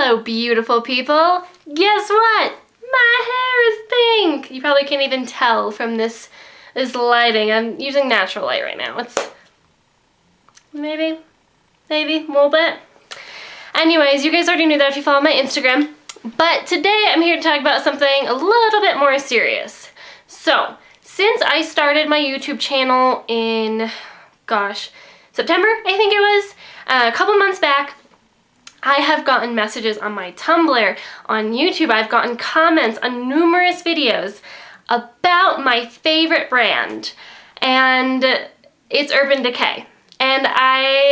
Hello, beautiful people. Guess what? My hair is pink. You probably can't even tell from this lighting. I'm using natural light right now. It's maybe a little bit. Anyways, you guys already knew that if you follow my Instagram. But today I'm here to talk about something a little bit more serious. So, since I started my YouTube channel in, September, I think it was, a couple months back, I have gotten messages on my Tumblr, on YouTube. I've gotten comments on numerous videos about my favorite brand, and it's Urban Decay. And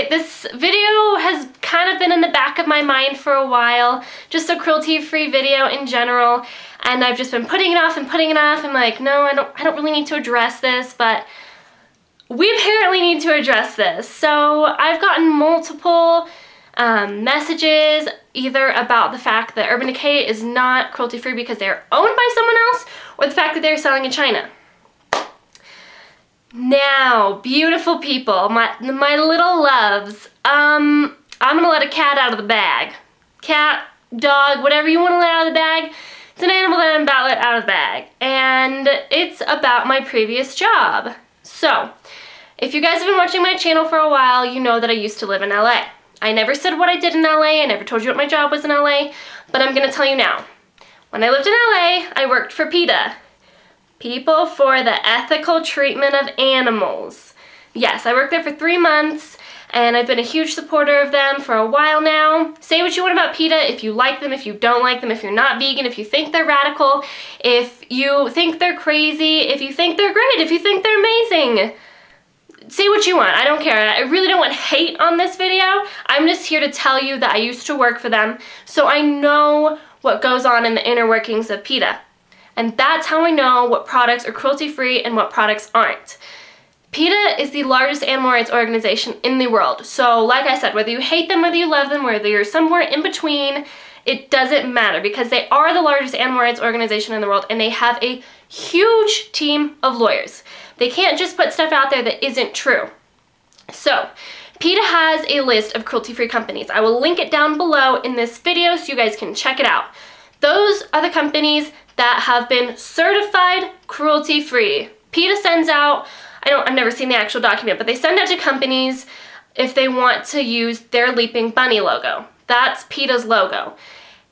this video has kind of been in the back of my mind for a while, just a cruelty-free video in general, and I've just been putting it off and putting it off. I'm like, no, I don't really need to address this, but we apparently need to address this. So I've gotten multiple messages either about the fact that Urban Decay is not cruelty-free because they're owned by someone else, or the fact that they're selling in China. Now, beautiful people, my little loves, I'm gonna let a cat out of the bag. Cat, dog, whatever you want to let out of the bag, it's an animal that I'm about to let out of the bag. And it's about my previous job. So, if you guys have been watching my channel for a while, you know that I used to live in LA. I never said what I did in LA, I never told you what my job was in LA, but I'm gonna tell you now. When I lived in LA, I worked for PETA. People for the Ethical Treatment of Animals. Yes, I worked there for 3 months, and I've been a huge supporter of them for a while now. Say what you want about PETA, if you like them, if you don't like them, if you're not vegan, if you think they're radical, if you think they're crazy, if you think they're great, if you think they're amazing. Say what you want, I don't care. I really don't want hate on this video. I'm just here to tell you that I used to work for them, so I know what goes on in the inner workings of PETA. And that's how I know what products are cruelty-free and what products aren't. PETA is the largest animal rights organization in the world. So like I said, whether you hate them, whether you love them, whether you're somewhere in between, it doesn't matter because they are the largest animal rights organization in the world and they have a huge team of lawyers. They can't just put stuff out there that isn't true. So, PETA has a list of cruelty-free companies. I will link it down below in this video so you guys can check it out. Those are the companies that have been certified cruelty-free. PETA sends out, I've never seen the actual document, but they send out to companies if they want to use their Leaping Bunny logo. That's PETA's logo.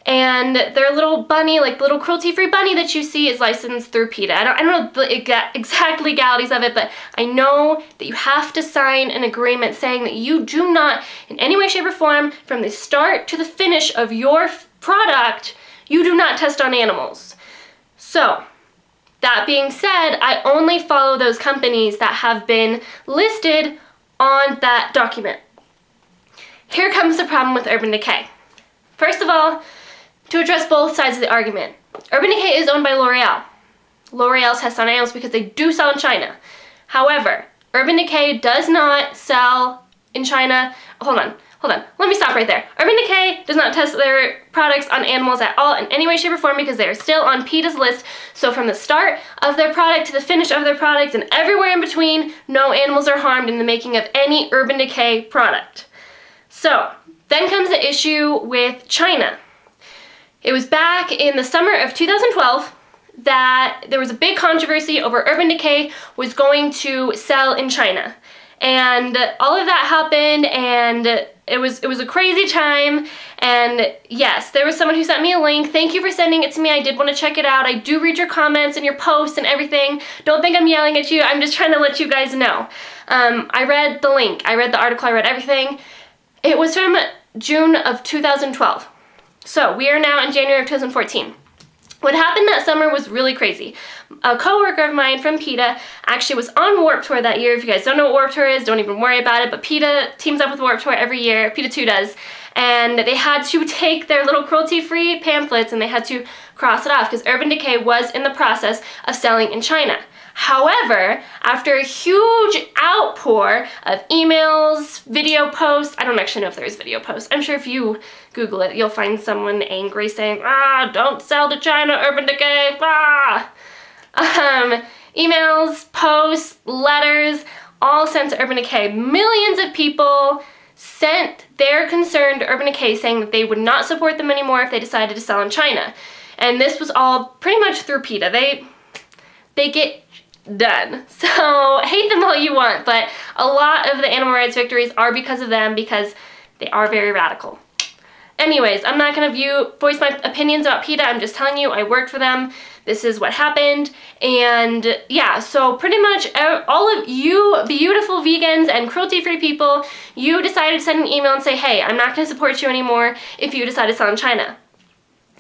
And their little bunny, like the little cruelty-free bunny that you see, is licensed through PETA. I don't know the exact legalities of it, but I know that you have to sign an agreement saying that you do not, in any way, shape, or form, from the start to the finish of your product, you do not test on animals. So, that being said, I only follow those companies that have been listed on that document. Here comes the problem with Urban Decay. First of all, to address both sides of the argument, Urban Decay is owned by L'Oreal. L'Oreal tests on animals because they do sell in China. However, Urban Decay does not sell in China. Hold on, let me stop right there. Urban Decay does not test their products on animals at all in any way, shape, or form because they are still on PETA's list. So from the start of their product to the finish of their product and everywhere in between, no animals are harmed in the making of any Urban Decay product. So, then comes the issue with China. It was back in the summer of 2012 that there was a big controversy over Urban Decay was going to sell in China. And all of that happened, and it was a crazy time. And yes, there was someone who sent me a link. Thank you for sending it to me. I did want to check it out. I do read your comments and your posts and everything. Don't think I'm yelling at you. I'm just trying to let you guys know. I read the link. I read the article. I read everything. It was from June of 2012. So we are now in January of 2014. What happened that summer was really crazy. A coworker of mine from PETA actually was on Warped Tour that year. If you guys don't know what Warped Tour is, don't even worry about it, but PETA teams up with Warped Tour every year, PETA 2 does, and they had to take their little cruelty-free pamphlets and they had to cross it off because Urban Decay was in the process of selling in China. However, after a huge outpour of emails, video posts, I don't actually know if there's video posts. I'm sure if you Google it, you'll find someone angry saying, don't sell to China, Urban Decay, emails, posts, letters, all sent to Urban Decay. Millions of people sent their concern to Urban Decay saying that they would not support them anymore if they decided to sell in China. And this was all pretty much through PETA. They get done. So hate them all you want, but a lot of the animal rights victories are because of them, because they are very radical. Anyways, I'm not going to voice my opinions about PETA. I'm just telling you, I worked for them. This is what happened. And yeah, so pretty much all of you beautiful vegans and cruelty-free people, you decided to send an email and say, hey, I'm not going to support you anymore if you decide to sell in China.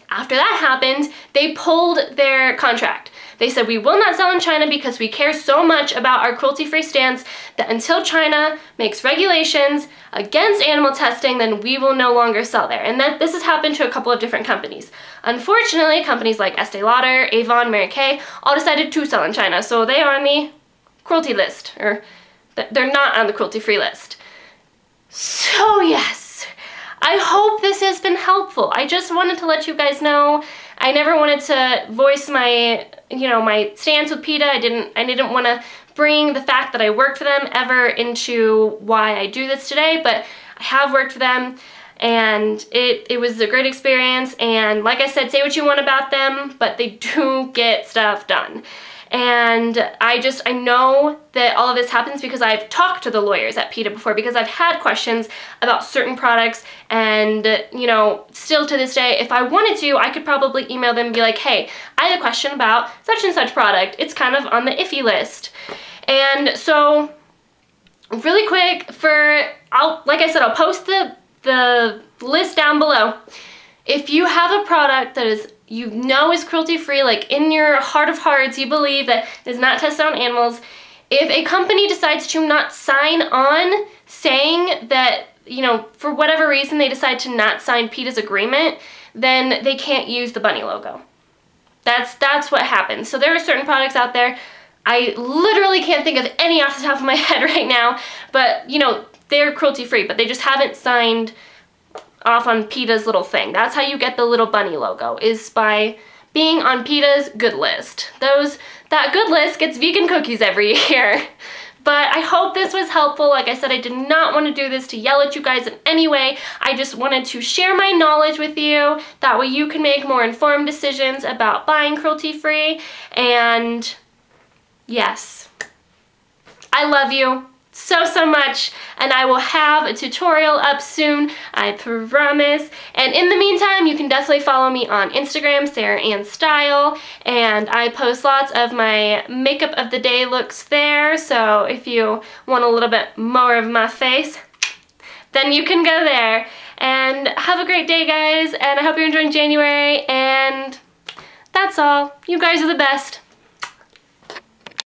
After that happened, they pulled their contract. They said, we will not sell in China because we care so much about our cruelty-free stance that until China makes regulations against animal testing, then we will no longer sell there. And this has happened to a couple of different companies. Unfortunately, companies like Estee Lauder, Avon, Mary Kay all decided to sell in China. So they are on the cruelty list, or they're not on the cruelty-free list. So yes, I hope this has been helpful. I just wanted to let you guys know. I never wanted to voice my, my stance with PETA. I didn't want to bring the fact that I worked for them ever into why I do this today, but I have worked for them, and it was a great experience. And like I said, say what you want about them, but they do get stuff done. And I know that all of this happens because I've talked to the lawyers at PETA before, because I've had questions about certain products, and still to this day, if I wanted to, I could probably email them and be like, hey, I have a question about such and such product. It's kind of on the iffy list. And so really quick, like I said, I'll post the list down below. If you have a product that is is cruelty-free, like in your heart of hearts you believe that it is not tested on animals, if a company decides to not sign on saying that, for whatever reason they decide to not sign PETA's agreement, then they can't use the bunny logo. That's what happens. So there are certain products out there, I literally can't think of any off the top of my head right now, but they're cruelty-free, but they just haven't signed off on PETA's little thing. That's how you get the little bunny logo, is by being on PETA's good list. That good list gets vegan cookies every year. But I hope this was helpful. Like I said, I did not want to do this to yell at you guys in any way. I just wanted to share my knowledge with you. That way you can make more informed decisions about buying cruelty-free. And yes, I love you so much, and I will have a tutorial up soon, I promise. And in the meantime, you can definitely follow me on Instagram, Sarah Ann Style, and I post lots of my makeup of the day looks there, so if you want a little bit more of my face, then you can go there. And have a great day, guys, and I hope you're enjoying January, and that's all. You guys are the best.